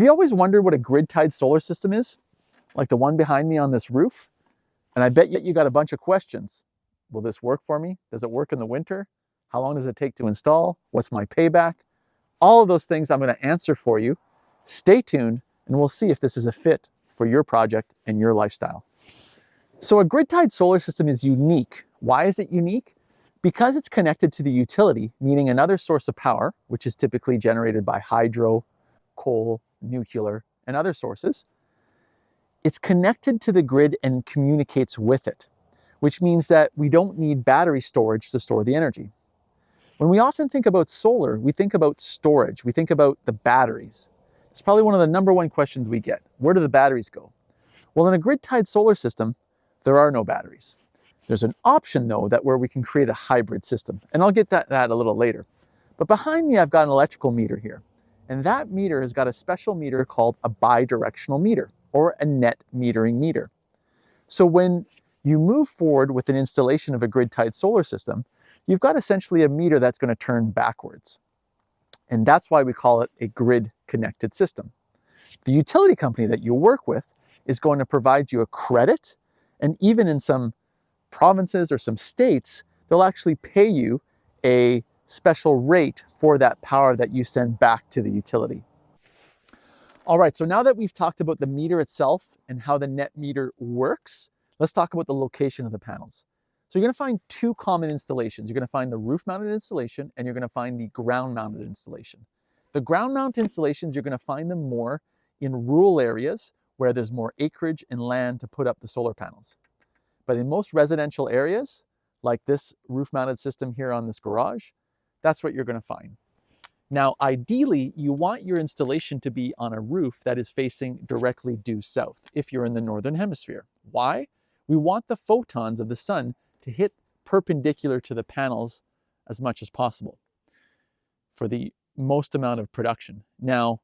Have you always wondered what a grid-tied solar system is? Like the one behind me on this roof? And I bet you got a bunch of questions. Will this work for me? Does it work in the winter? How long does it take to install? What's my payback? All of those things I'm going to answer for you. Stay tuned and we'll see if this is a fit for your project and your lifestyle. So a grid-tied solar system is unique. Why is it unique? Because it's connected to the utility, meaning another source of power, which is typically generated by hydro, coal, nuclear, and other sources. It's connected to the grid and communicates with it, which means that we don't need battery storage to store the energy. When we often think about solar, we think about storage, we think about the batteries. It's probably one of the number one questions we get. Where do the batteries go? Well, in a grid-tied solar system, there are no batteries. There's an option though that where we can create a hybrid system, and I'll get that a little later. But behind me, I've got an electrical meter here. And that meter has got a special meter called a bidirectional meter or a net metering meter. So when you move forward with an installation of a grid-tied solar system, you've got essentially a meter that's going to turn backwards. And that's why we call it a grid-connected system. The utility company that you work with is going to provide you a credit, and even in some provinces or some states, they'll actually pay you a special rate for that power that you send back to the utility. All right, so now that we've talked about the meter itself and how the net meter works, let's talk about the location of the panels. So you're going to find two common installations. You're going to find the roof-mounted installation and you're going to find the ground-mounted installation. The ground-mounted installations, you're going to find them more in rural areas where there's more acreage and land to put up the solar panels. But in most residential areas, like this roof-mounted system here on this garage, that's what you're going to find. Now, ideally, you want your installation to be on a roof that is facing directly due south if you're in the northern hemisphere. Why? We want the photons of the sun to hit perpendicular to the panels as much as possible for the most amount of production. Now,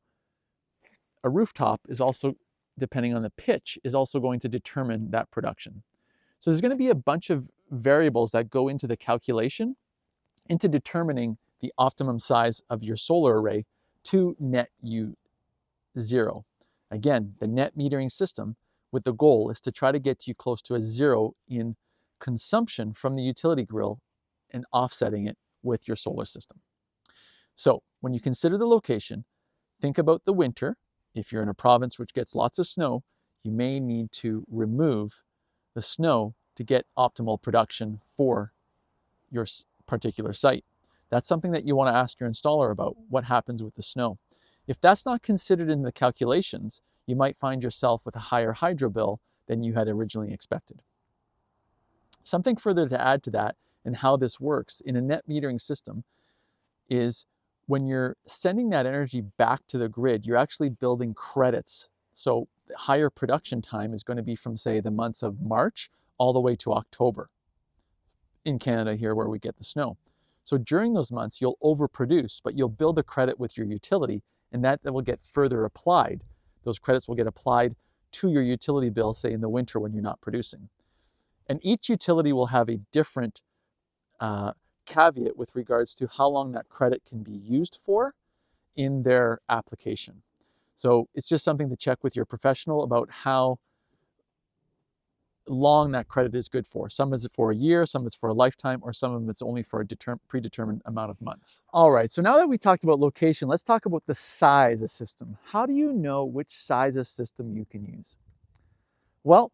a rooftop is also, depending on the pitch, is also going to determine that production. So there's going to be a bunch of variables that go into the calculation into determining the optimum size of your solar array to net you zero. Again, the net metering system with the goal is to try to get you close to a zero in consumption from the utility grill and offsetting it with your solar system. So when you consider the location, think about the winter. If you're in a province which gets lots of snow, you may need to remove the snow to get optimal production for your particular site. That's something that you want to ask your installer about. What happens with the snow? If that's not considered in the calculations, you might find yourself with a higher hydro bill than you had originally expected. Something further to add to that and how this works in a net metering system is when you're sending that energy back to the grid, you're actually building credits. So the higher production time is going to be from, say, the months of March all the way to October in Canada here where we get the snow. So during those months, you'll overproduce, but you'll build a credit with your utility, and that will get further applied. Those credits will get applied to your utility bill, say in the winter when you're not producing. And each utility will have a different caveat with regards to how long that credit can be used for in their application. So it's just something to check with your professional about how long that credit is good for. Some is for a year, some is for a lifetime, or some of them it's only for a predetermined amount of months. All right, so now that we talked about location, let's talk about the size of system. How do you know which size of system you can use? Well,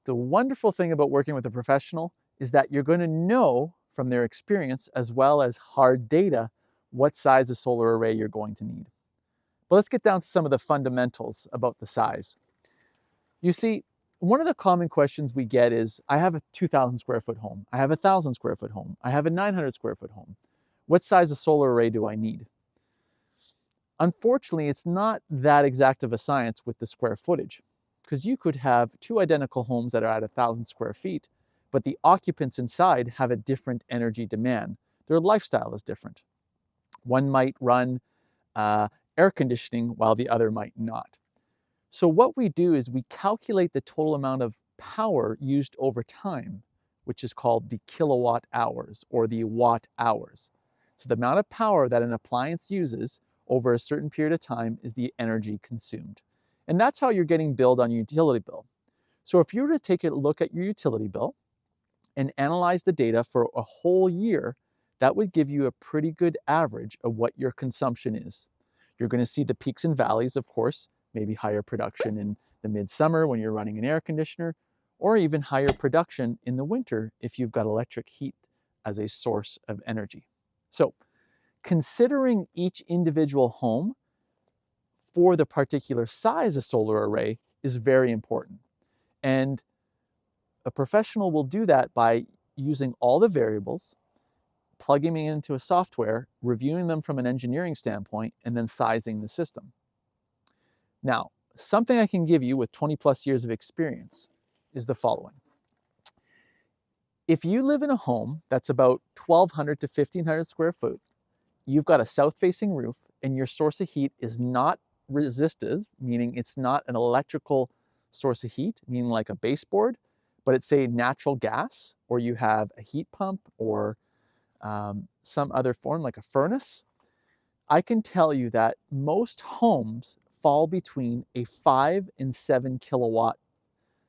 the wonderful thing about working with a professional is that you're going to know from their experience as well as hard data what size of solar array you're going to need. But let's get down to some of the fundamentals about the size. You see, one of the common questions we get is, I have a 2,000 square foot home, I have a 1,000 square foot home, I have a 900 square foot home. What size of solar array do I need? Unfortunately, it's not that exact of a science with the square footage, because you could have two identical homes that are at 1,000 square feet, but the occupants inside have a different energy demand. Their lifestyle is different. One might run air conditioning while the other might not. So what we do is we calculate the total amount of power used over time, which is called the kilowatt hours or the watt hours. So the amount of power that an appliance uses over a certain period of time is the energy consumed. And that's how you're getting billed on your utility bill. So if you were to take a look at your utility bill and analyze the data for a whole year, that would give you a pretty good average of what your consumption is. You're going to see the peaks and valleys, of course, maybe higher production in the midsummer when you're running an air conditioner, or even higher production in the winter if you've got electric heat as a source of energy. So considering each individual home for the particular size of solar array is very important. And a professional will do that by using all the variables, plugging them into a software, reviewing them from an engineering standpoint, and then sizing the system. Now, something I can give you with 20 plus years of experience is the following. If you live in a home that's about 1,200 to 1,500 square foot, you've got a south-facing roof, and your source of heat is not resistive, meaning it's not an electrical source of heat, meaning like a baseboard, but it's say natural gas, or you have a heat pump or some other form like a furnace, I can tell you that most homes fall between a 5 and 7 kilowatt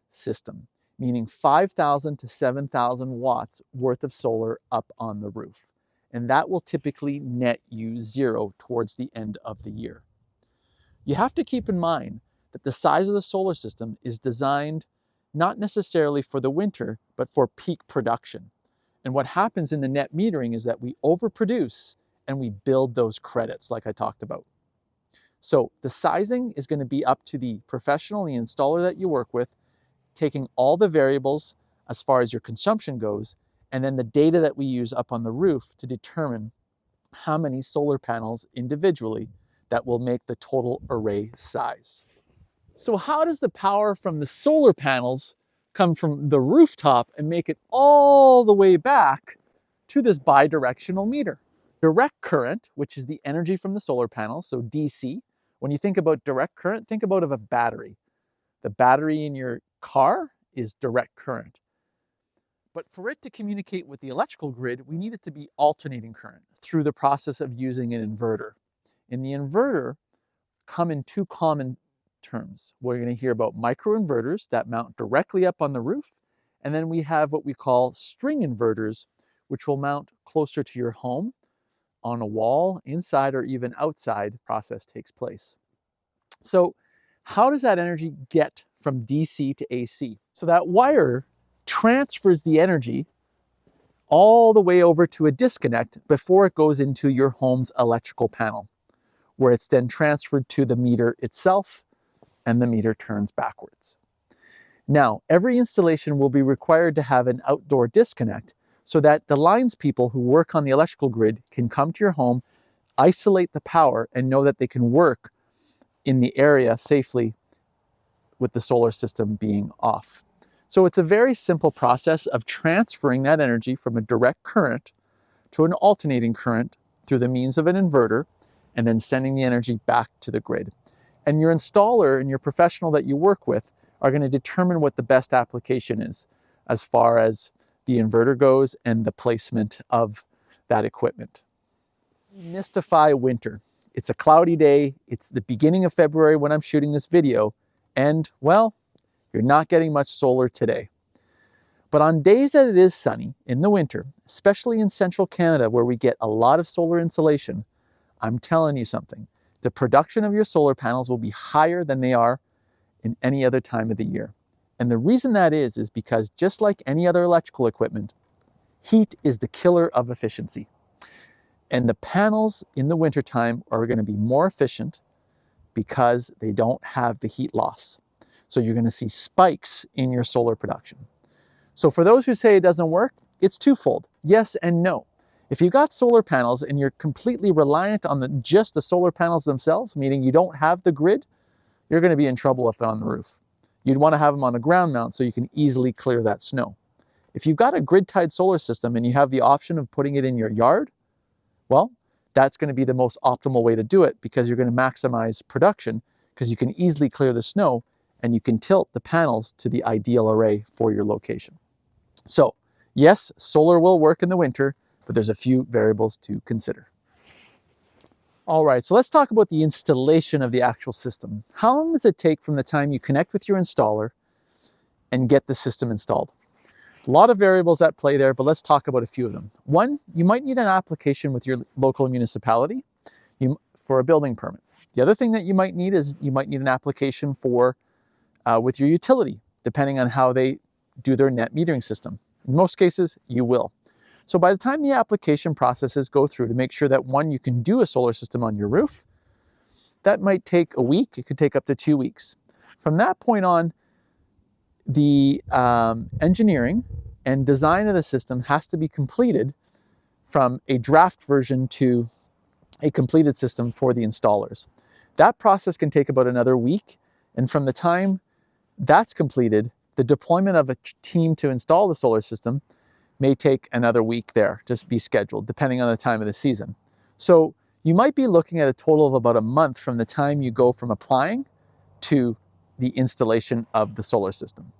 system, meaning 5,000 to 7,000 watts worth of solar up on the roof. And that will typically net you zero towards the end of the year. You have to keep in mind that the size of the solar system is designed not necessarily for the winter, but for peak production. And what happens in the net metering is that we overproduce and we build those credits like I talked about. So the sizing is going to be up to the professional, the installer that you work with, taking all the variables as far as your consumption goes, and then the data that we use up on the roof to determine how many solar panels individually that will make the total array size. So how does the power from the solar panels come from the rooftop and make it all the way back to this bidirectional meter? Direct current, which is the energy from the solar panels, so DC. When you think about direct current, think about a battery. The battery in your car is direct current. But for it to communicate with the electrical grid, we need it to be alternating current through the process of using an inverter. In the inverter come in two common terms. We're going to hear about microinverters that mount directly up on the roof, and then we have what we call string inverters, which will mount closer to your home, on a wall, inside, or even outside. The process takes place. So how does that energy get from DC to AC? So that wire transfers the energy all the way over to a disconnect before it goes into your home's electrical panel, where it's then transferred to the meter itself, and the meter turns backwards. Now, every installation will be required to have an outdoor disconnect so that the lines people who work on the electrical grid can come to your home, isolate the power, and know that they can work in the area safely with the solar system being off. So it's a very simple process of transferring that energy from a direct current to an alternating current through the means of an inverter, and then sending the energy back to the grid. And your installer and your professional that you work with are going to determine what the best application is as far as the inverter goes and the placement of that equipment. Mystify winter. It's a cloudy day. It's the beginning of February when I'm shooting this video. And, well, you're not getting much solar today. But on days that it is sunny in the winter, especially in central Canada where we get a lot of solar insolation, I'm telling you something. The production of your solar panels will be higher than they are in any other time of the year. And the reason that is because just like any other electrical equipment, heat is the killer of efficiency. And the panels in the wintertime are going to be more efficient because they don't have the heat loss. So you're going to see spikes in your solar production. So for those who say it doesn't work, it's twofold. Yes and no. If you've got solar panels and you're completely reliant on just the solar panels themselves, meaning you don't have the grid, you're going to be in trouble if they're on the roof. You'd want to have them on a ground mount so you can easily clear that snow. If you've got a grid-tied solar system and you have the option of putting it in your yard, well, that's going to be the most optimal way to do it because you're going to maximize production because you can easily clear the snow and you can tilt the panels to the ideal array for your location. So, yes, solar will work in the winter, but there's a few variables to consider. All right, so let's talk about the installation of the actual system. How long does it take from the time you connect with your installer and get the system installed? A lot of variables at play there, but let's talk about a few of them. One, you might need an application with your local municipality for a building permit. The other thing that you might need is you might need an application for with your utility, depending on how they do their net metering system. In most cases, you will. So by the time the application processes go through to make sure that one, you can do a solar system on your roof, that might take a week. It could take up to 2 weeks. From that point on, the engineering and design of the system has to be completed from a draft version to a completed system for the installers. That process can take about another week. And from the time that's completed, the deployment of a team to install the solar system may take another week there, just be scheduled, depending on the time of the season. So you might be looking at a total of about a month from the time you go from applying to the installation of the solar system.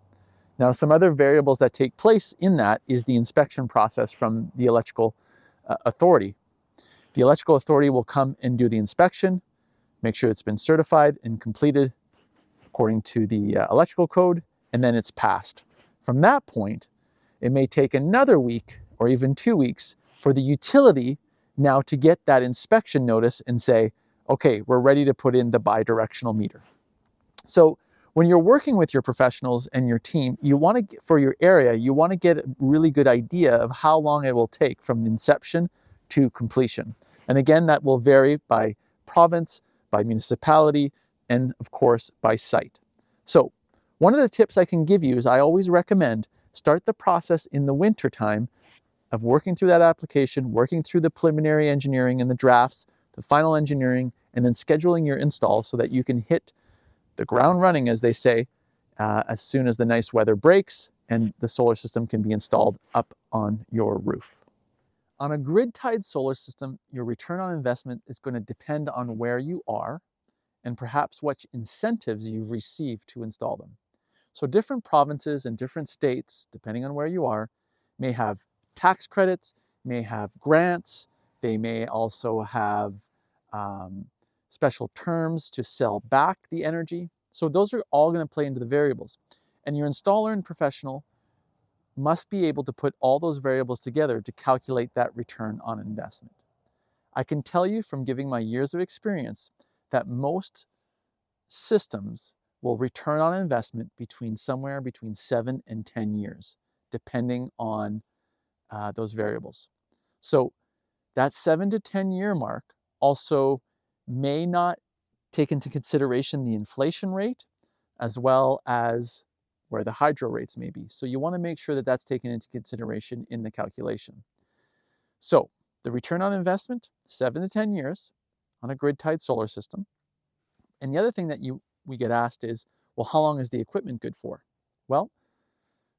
Now, some other variables that take place in that is the inspection process from the electrical authority. The electrical authority will come and do the inspection, make sure it's been certified and completed according to the electrical code, and then it's passed. From that point, it may take another week or even 2 weeks for the utility now to get that inspection notice and say, okay, we're ready to put in the bidirectional meter. So when you're working with your professionals and your team, you want to, for your area, you want to get a really good idea of how long it will take from inception to completion. And again, that will vary by province, by municipality, and of course by site. So one of the tips I can give you is I always recommend start the process in the winter time of working through that application, working through the preliminary engineering and the drafts, the final engineering, and then scheduling your install so that you can hit the ground running, as they say, as soon as the nice weather breaks and the solar system can be installed up on your roof. On a grid-tied solar system, your return on investment is going to depend on where you are and perhaps what incentives you've received to install them. So different provinces and different states, depending on where you are, may have tax credits, may have grants, they may also have special terms to sell back the energy. So those are all going to play into the variables. And your installer and professional must be able to put all those variables together to calculate that return on investment. I can tell you from giving my years of experience that most systems will return on investment somewhere between 7 and 10 years, depending on those variables. So that 7 to 10 year mark also may not take into consideration the inflation rate as well as where the hydro rates may be. So you want to make sure that that's taken into consideration in the calculation. So the return on investment, 7 to 10 years on a grid-tied solar system. And the other thing that we get asked is, well, how long is the equipment good for? Well,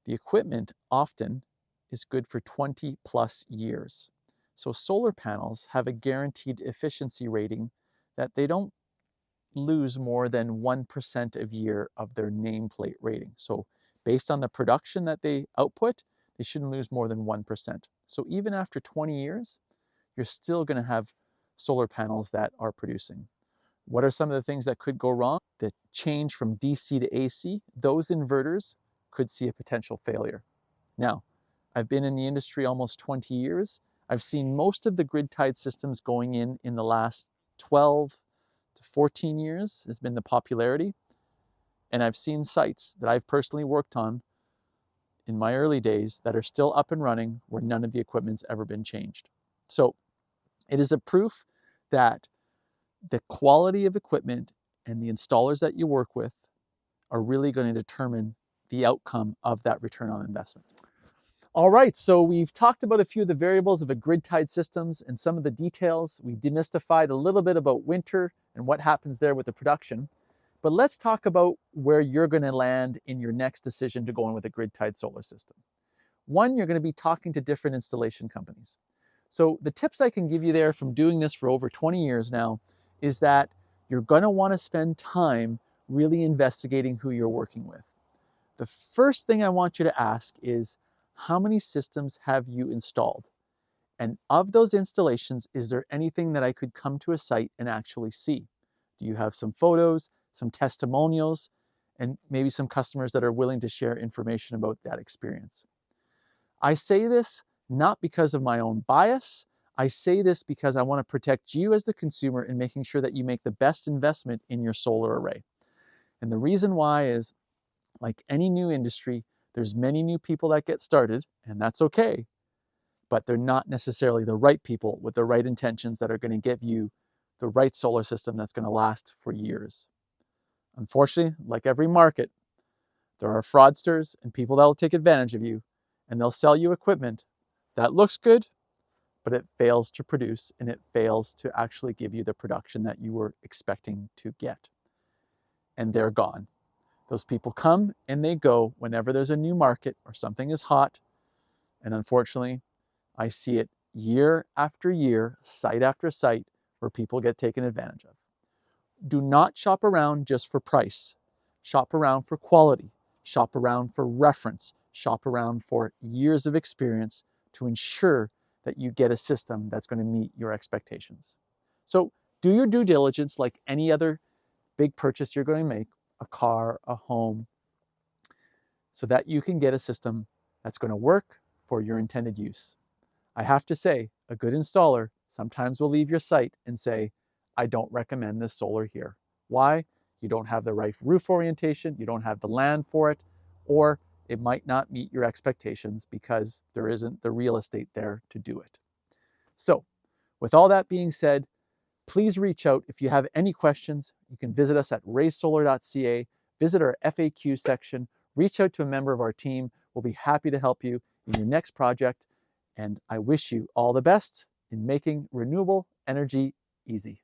the equipment often is good for 20 plus years. So solar panels have a guaranteed efficiency rating that they don't lose more than 1% a year of their nameplate rating. So based on the production that they output, they shouldn't lose more than 1%. So even after 20 years, you're still going to have solar panels that are producing. What are some of the things that could go wrong? The change from DC to AC, those inverters could see a potential failure. Now, I've been in the industry almost 20 years. I've seen most of the grid-tied systems going in the last 12 to 14 years has been the popularity. And I've seen sites that I've personally worked on in my early days that are still up and running where none of the equipment's ever been changed. So it is a proof that the quality of equipment and the installers that you work with are really going to determine the outcome of that return on investment. All right, so we've talked about a few of the variables of a grid-tied systems and some of the details. We demystified a little bit about winter and what happens there with the production. But let's talk about where you're going to land in your next decision to go in with a grid-tied solar system. One, you're going to be talking to different installation companies. So the tips I can give you there from doing this for over 20 years now is that you're going to want to spend time really investigating who you're working with. The first thing I want you to ask is, how many systems have you installed? And of those installations, is there anything that I could come to a site and actually see? Do you have some photos, some testimonials, and maybe some customers that are willing to share information about that experience? I say this not because of my own bias. I say this because I want to protect you as the consumer in making sure that you make the best investment in your solar array. And the reason why is, like any new industry, there's many new people that get started, and that's okay, but they're not necessarily the right people with the right intentions that are going to give you the right solar system that's going to last for years. Unfortunately, like every market, there are fraudsters and people that will take advantage of you, and they'll sell you equipment that looks good, but it fails to produce and it fails to actually give you the production that you were expecting to get. And they're gone. Those people come and they go whenever there's a new market or something is hot. And unfortunately, I see it year after year, site after site, where people get taken advantage of. Do not shop around just for price. Shop around for quality. Shop around for reference. Shop around for years of experience to ensure that you get a system that's going to meet your expectations. So do your due diligence like any other big purchase you're going to make, a car, a home, so that you can get a system that's going to work for your intended use. I have to say, a good installer sometimes will leave your site and say, I don't recommend this solar here. Why? You don't have the right roof orientation, you don't have the land for it, or it might not meet your expectations because there isn't the real estate there to do it. So, with all that being said, please reach out if you have any questions. You can visit us at raysolar.ca, visit our FAQ section, reach out to a member of our team. We'll be happy to help you in your next project. And I wish you all the best in making renewable energy easy.